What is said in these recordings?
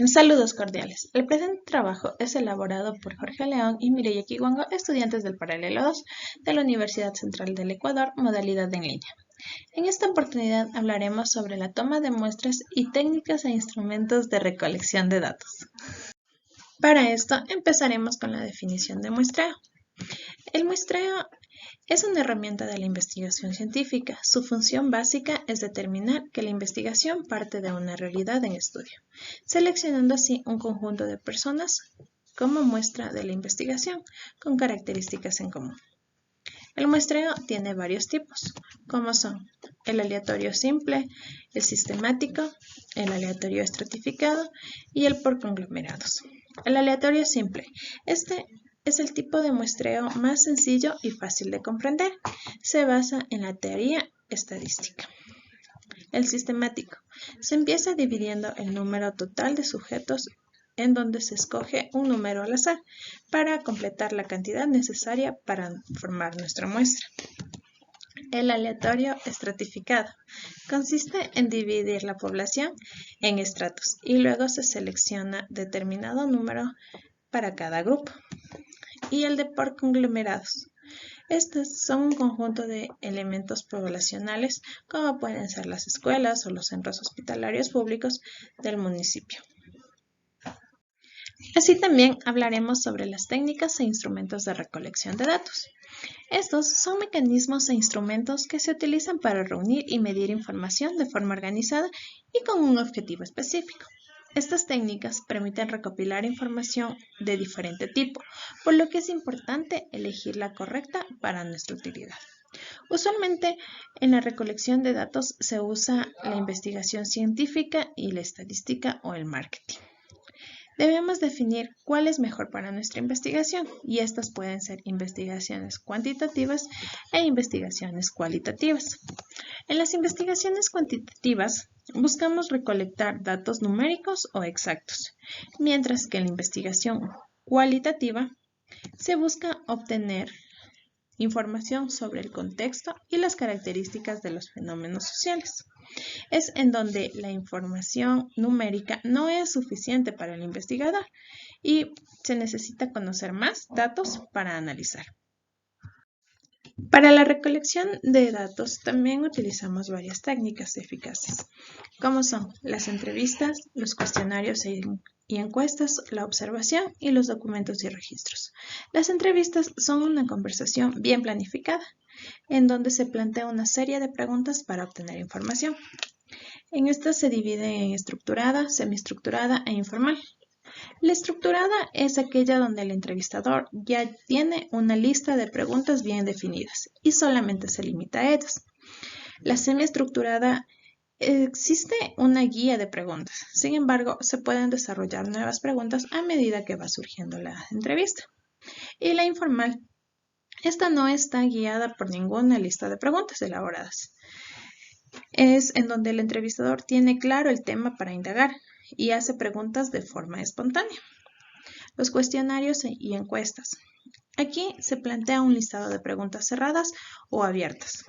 Saludos cordiales. El presente trabajo es elaborado por Jorge León y Mireya Kiwango, estudiantes del Paralelo 2 de la Universidad Central del Ecuador, modalidad en línea. En esta oportunidad hablaremos sobre la toma de muestras y técnicas e instrumentos de recolección de datos. Para esto empezaremos con la definición de muestreo. El muestreo es una herramienta de la investigación científica. Su función básica es determinar que la investigación parte de una realidad en estudio, seleccionando así un conjunto de personas como muestra de la investigación con características en común. El muestreo tiene varios tipos, como son el aleatorio simple, el sistemático, el aleatorio estratificado y el por conglomerados. El aleatorio simple. Este es el tipo de muestreo más sencillo y fácil de comprender. Se basa en la teoría estadística. El sistemático. Se empieza dividiendo el número total de sujetos en donde se escoge un número al azar para completar la cantidad necesaria para formar nuestra muestra. El aleatorio estratificado consiste en dividir la población en estratos y luego se selecciona determinado número para cada grupo. Y el de por conglomerados. Estos son un conjunto de elementos poblacionales como pueden ser las escuelas o los centros hospitalarios públicos del municipio. Así también hablaremos sobre las técnicas e instrumentos de recolección de datos. Estos son mecanismos e instrumentos que se utilizan para reunir y medir información de forma organizada y con un objetivo específico. Estas técnicas permiten recopilar información de diferente tipo, por lo que es importante elegir la correcta para nuestra utilidad. Usualmente, en la recolección de datos se usa la investigación científica y la estadística o el marketing. Debemos definir cuál es mejor para nuestra investigación y estas pueden ser investigaciones cuantitativas e investigaciones cualitativas. En las investigaciones cuantitativas buscamos recolectar datos numéricos o exactos, mientras que en la investigación cualitativa se busca obtener información sobre el contexto y las características de los fenómenos sociales. Es en donde la información numérica no es suficiente para el investigador y se necesita conocer más datos para analizar. Para la recolección de datos también utilizamos varias técnicas eficaces, como son las entrevistas, los cuestionarios y encuestas, la observación y los documentos y registros. Las entrevistas son una conversación bien planificada, en donde se plantea una serie de preguntas para obtener información. En estas se divide en estructurada, semiestructurada e informal. La estructurada es aquella donde el entrevistador ya tiene una lista de preguntas bien definidas y solamente se limita a ellas. La semiestructurada existe una guía de preguntas, sin embargo, se pueden desarrollar nuevas preguntas a medida que va surgiendo la entrevista. Y la informal, esta no está guiada por ninguna lista de preguntas elaboradas. Es en donde el entrevistador tiene claro el tema para indagar y hace preguntas de forma espontánea. Los cuestionarios y encuestas. Aquí se plantea un listado de preguntas cerradas o abiertas.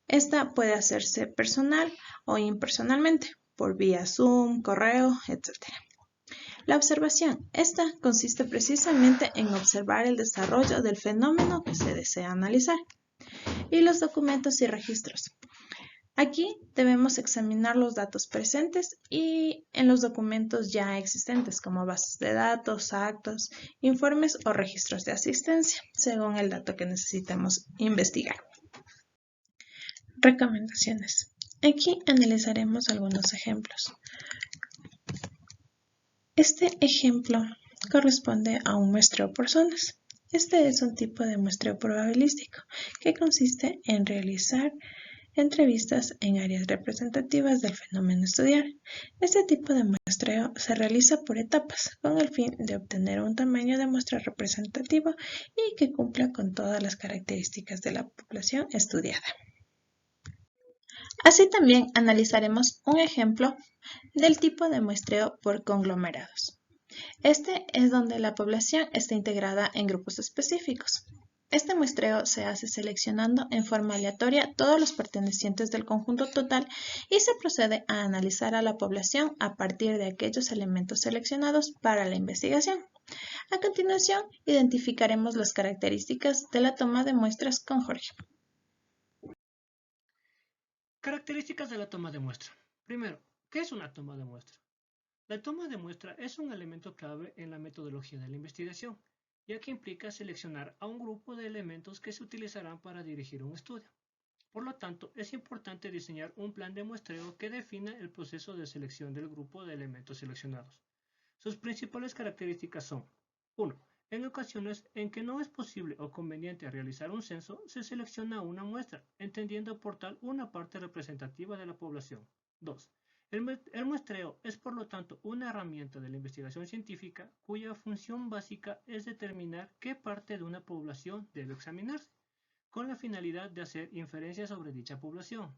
Esta puede hacerse personal o impersonalmente, por vía Zoom, correo, etc. La observación. Esta consiste precisamente en observar el desarrollo del fenómeno que se desea analizar. Y los documentos y registros. Aquí debemos examinar los datos presentes y en los documentos ya existentes como bases de datos, actos, informes o registros de asistencia, según el dato que necesitemos investigar. Recomendaciones. Aquí analizaremos algunos ejemplos. Este ejemplo corresponde a un muestreo por zonas. Este es un tipo de muestreo probabilístico que consiste en realizar entrevistas en áreas representativas del fenómeno a estudiar. Este tipo de muestreo se realiza por etapas con el fin de obtener un tamaño de muestra representativo y que cumpla con todas las características de la población estudiada. Así también analizaremos un ejemplo del tipo de muestreo por conglomerados. Este es donde la población está integrada en grupos específicos. Este muestreo se hace seleccionando en forma aleatoria todos los pertenecientes del conjunto total y se procede a analizar a la población a partir de aquellos elementos seleccionados para la investigación. A continuación, identificaremos las características de la toma de muestras con Jorge. Características de la toma de muestra. Primero, ¿qué es una toma de muestra? La toma de muestra es un elemento clave en la metodología de la investigación, ya que implica seleccionar a un grupo de elementos que se utilizarán para dirigir un estudio. Por lo tanto, es importante diseñar un plan de muestreo que defina el proceso de selección del grupo de elementos seleccionados. Sus principales características son: 1. En ocasiones en que no es posible o conveniente realizar un censo, se selecciona una muestra, entendiendo por tal una parte representativa de la población. 2. El muestreo es por lo tanto una herramienta de la investigación científica cuya función básica es determinar qué parte de una población debe examinarse, con la finalidad de hacer inferencias sobre dicha población.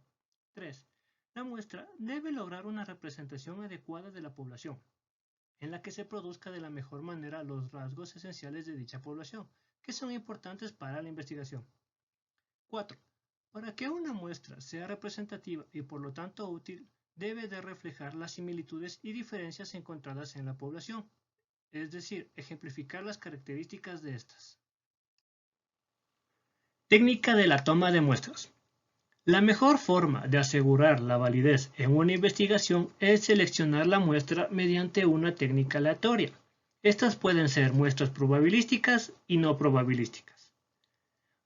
3. La muestra debe lograr una representación adecuada de la población, en la que se produzca de la mejor manera los rasgos esenciales de dicha población, que son importantes para la investigación. 4. Para que una muestra sea representativa y por lo tanto útil, debe de reflejar las similitudes y diferencias encontradas en la población, es decir, ejemplificar las características de estas. Técnica de la toma de muestras. La mejor forma de asegurar la validez en una investigación es seleccionar la muestra mediante una técnica aleatoria. Estas pueden ser muestras probabilísticas y no probabilísticas.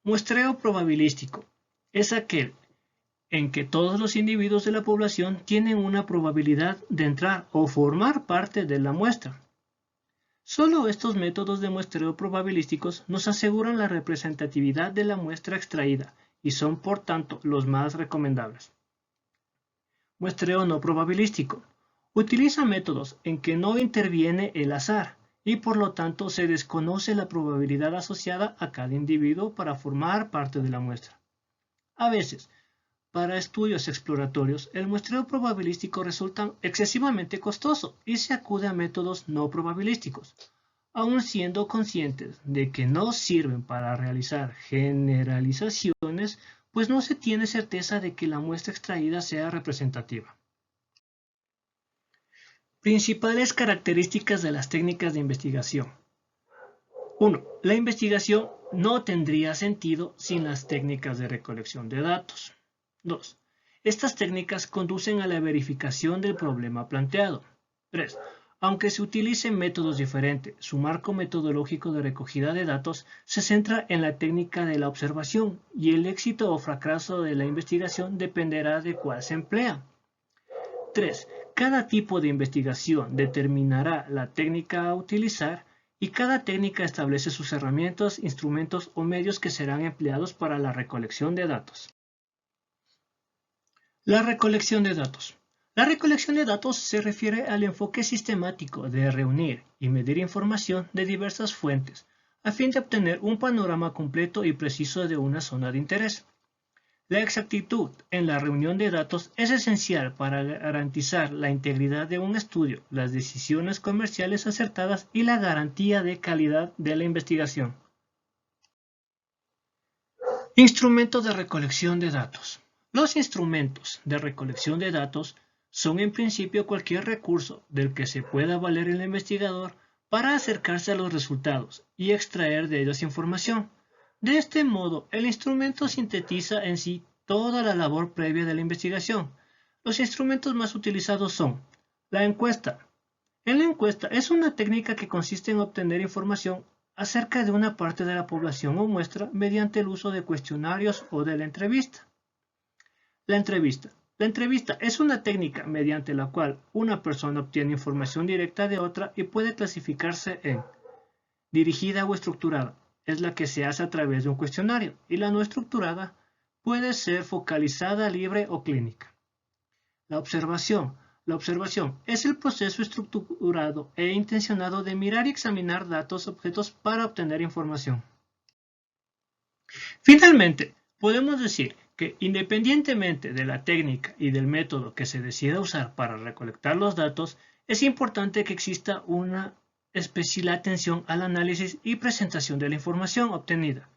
Muestreo probabilístico es aquel en que todos los individuos de la población tienen una probabilidad de entrar o formar parte de la muestra. Solo estos métodos de muestreo probabilísticos nos aseguran la representatividad de la muestra extraída y son por tanto los más recomendables. Muestreo no probabilístico. Utiliza métodos en que no interviene el azar y por lo tanto se desconoce la probabilidad asociada a cada individuo para formar parte de la muestra. A veces, para estudios exploratorios, el muestreo probabilístico resulta excesivamente costoso y se acude a métodos no probabilísticos, aun siendo conscientes de que no sirven para realizar generalizaciones, pues no se tiene certeza de que la muestra extraída sea representativa. Principales características de las técnicas de investigación. 1. La investigación no tendría sentido sin las técnicas de recolección de datos. 2. Estas técnicas conducen a la verificación del problema planteado. 3. Aunque se utilicen métodos diferentes, su marco metodológico de recogida de datos se centra en la técnica de la observación y el éxito o fracaso de la investigación dependerá de cuál se emplea. 3. Cada tipo de investigación determinará la técnica a utilizar y cada técnica establece sus herramientas, instrumentos o medios que serán empleados para la recolección de datos. La recolección de datos. La recolección de datos se refiere al enfoque sistemático de reunir y medir información de diversas fuentes a fin de obtener un panorama completo y preciso de una zona de interés. La exactitud en la reunión de datos es esencial para garantizar la integridad de un estudio, las decisiones comerciales acertadas y la garantía de calidad de la investigación. Instrumentos de recolección de datos. Los instrumentos de recolección de datos son en principio cualquier recurso del que se pueda valer el investigador para acercarse a los resultados y extraer de ellos información. De este modo, el instrumento sintetiza en sí toda la labor previa de la investigación. Los instrumentos más utilizados son la encuesta. En la encuesta es una técnica que consiste en obtener información acerca de una parte de la población o muestra mediante el uso de cuestionarios o de la entrevista. La entrevista. La entrevista es una técnica mediante la cual una persona obtiene información directa de otra y puede clasificarse en dirigida o estructurada. Es la que se hace a través de un cuestionario, y la no estructurada puede ser focalizada, libre o clínica. La observación. La observación es el proceso estructurado e intencionado de mirar y examinar datos objetos para obtener información. Finalmente, podemos decir que independientemente de la técnica y del método que se decida usar para recolectar los datos, es importante que exista una especial atención al análisis y presentación de la información obtenida.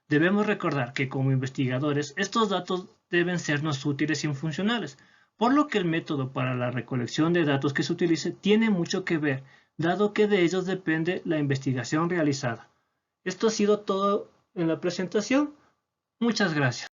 Debemos recordar que como investigadores estos datos deben sernos útiles y funcionales, por lo que el método para la recolección de datos que se utilice tiene mucho que ver, dado que de ellos depende la investigación realizada. Esto ha sido todo en la presentación. Muchas gracias.